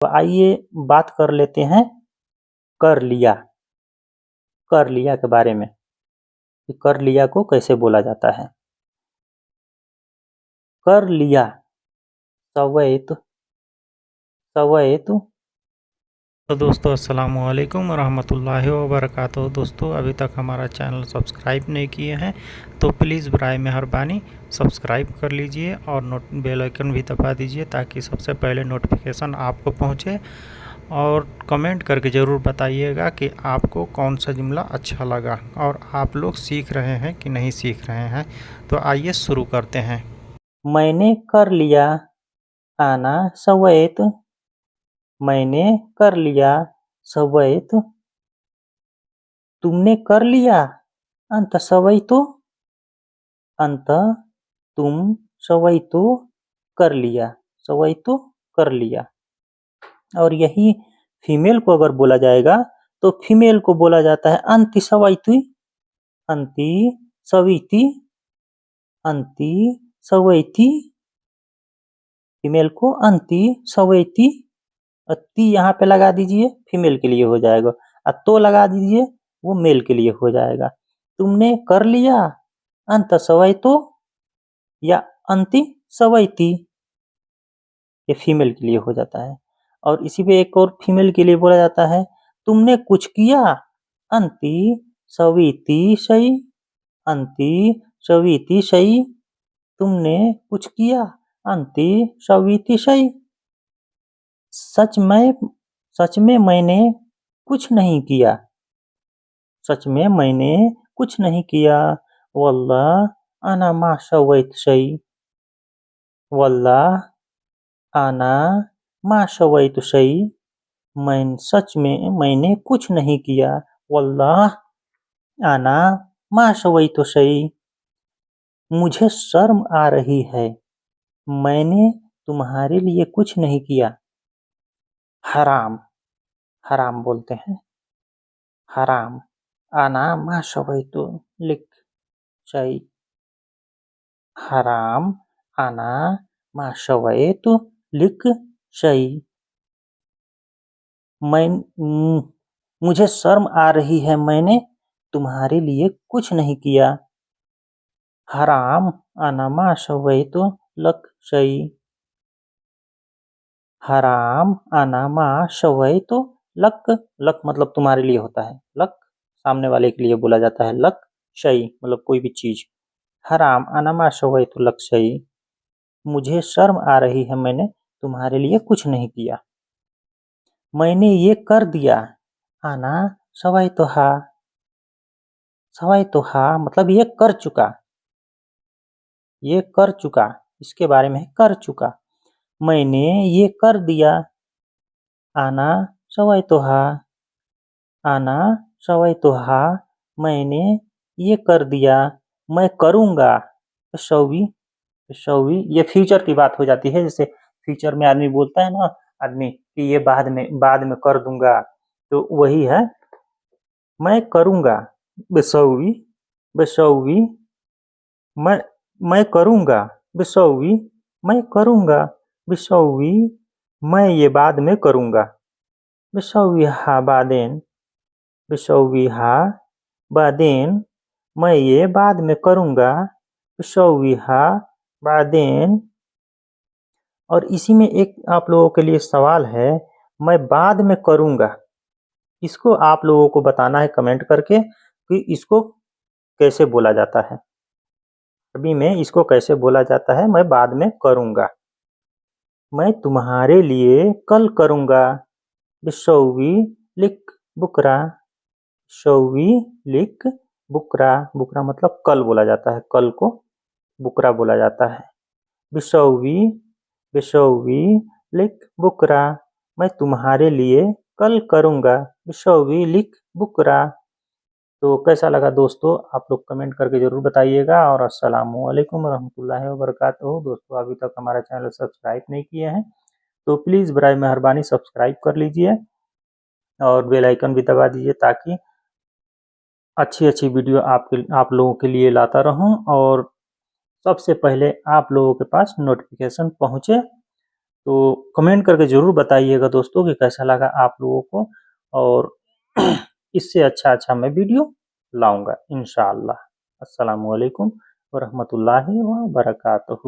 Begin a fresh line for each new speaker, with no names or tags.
तो आइए बात कर लेते हैं कर लिया, कर लिया के बारे में कि कर लिया को कैसे बोला जाता है। कर लिया, सवैत, सवैत।
तो दोस्तों अस्सलामुअलैकुम रहमतुल्लाहि व बरकातुहू। दोस्तों अभी तक हमारा चैनल सब्सक्राइब नहीं किए हैं तो प्लीज़ बराए मेहरबानी सब्सक्राइब कर लीजिए और बेल आइकन भी दबा दीजिए ताकि सबसे पहले नोटिफिकेशन आपको पहुंचे। और कमेंट करके ज़रूर बताइएगा कि आपको कौन सा जुमला अच्छा लगा और आप लोग सीख रहे हैं कि नहीं सीख रहे हैं। तो आइए शुरू करते हैं।
मैंने कर लिया, आना सवैत। मैंने कर लिया, सवैत। तुमने कर लिया, अंत सवैतो, अंत तुम, सवैतो कर लिया, सवैतो कर लिया। और यही फीमेल को अगर बोला जाएगा तो फीमेल को बोला जाता है अंति सवैती, अंति सविति, अंति सवैती। फीमेल को अंति सवैती, ती यहाँ पे लगा दीजिए, फीमेल के लिए हो जाएगा। तो लगा दीजिए, वो मेल के लिए हो जाएगा। तुमने कर लिया, अंत सवैतो या अंति सवैती, ये फीमेल के लिए हो जाता है। और इसी पे एक और फीमेल के लिए बोला जाता है, तुमने कुछ किया, अंति सविति सई, अंति सविति सई। तुमने कुछ किया, अंति सविति सई। सच में मैंने कुछ नहीं किया, सच में मैंने कुछ नहीं किया। वल्लाह अना मा सवैत शई, वल्लाह अना मा सवैत शई। सच में मैंने कुछ नहीं किया। वल्लाह अना मा सवैत शई। मुझे शर्म आ रही है, मैंने तुम्हारे लिए कुछ नहीं किया। हराम, हराम बोलते हैं, हराम। आना मा सवैतु लिख शई, हराम आना मा सवैतु लिख शई। मैं मुझे शर्म आ रही है, मैंने तुम्हारे लिए कुछ नहीं किया। हराम आना मा सवैतु लक शई, हराम आना मा सवैतु लक। लक मतलब तुम्हारे लिए होता है, लक सामने वाले के लिए बोला जाता है। लक शई मतलब कोई भी चीज। हराम अनमा सवैतु लक शई, मुझे शर्म आ रही है, मैंने तुम्हारे लिए कुछ नहीं किया। मैंने ये कर दिया, आना सवैतुहा, सवैतुहा मतलब ये कर चुका, ये कर चुका, इसके बारे में कर चुका। मैंने ये कर दिया, आना सवैतुहा, आना सवैतुहा। मैंने ये कर दिया, मैं करूँगा। सौवी, सौवी ये फ्यूचर की बात हो जाती है। जैसे फ्यूचर में आदमी बोलता है ना, आदमी कि ये बाद में कर दूंगा, तो वही है मैं करूँगा। बेसौवी, बेसौवी, मैं करूँगा। बेसौवी, मैं करूँगा। बेसौवी, मैं ये बाद में करूँगा। बेसौवी हा बादेन, बेसौवी हा बादेन, मैं ये बाद में करूँगा। बेसौवी हा बादेन। और इसी में एक आप लोगों के लिए सवाल है, मैं बाद में करूँगा। इसको आप लोगों को बताना है कमेंट करके कि इसको कैसे बोला जाता है। अभी में इसको कैसे बोला जाता है, मैं बाद में करूँगा। मैं तुम्हारे लिए कल करूँगा। बिसौवी लिक बुकरा, सौवी लिक बुकरा। बुकरा मतलब कल बोला जाता है, कल को बुकरा बोला जाता है। बिसौवी, बिसौवी लिक बुकरा, मैं तुम्हारे लिए कल करूँगा। बिसौवी लिक बुकरा। तो कैसा लगा दोस्तों, आप लोग कमेंट करके ज़रूर बताइएगा। और अस्सलामु अलैकुम रहमतुल्लाहि व बरकातुहू। दोस्तों अभी तक हमारा चैनल सब्सक्राइब नहीं किए हैं तो प्लीज़ बराए मेहरबानी सब्सक्राइब कर लीजिए और बेल आइकन भी दबा दीजिए ताकि अच्छी वीडियो आप लोगों के लिए लाता रहूं और सबसे पहले आप लोगों के पास नोटिफिकेशन पहुंचे। तो कमेंट करके ज़रूर बताइएगा दोस्तों कि कैसा लगा आप लोगों को, और इससे अच्छा मैं वीडियो लाऊंगा इंशाअल्लाह। अस्सलामु अलैकुम व रहमतुल्लाहि व बरकातहू।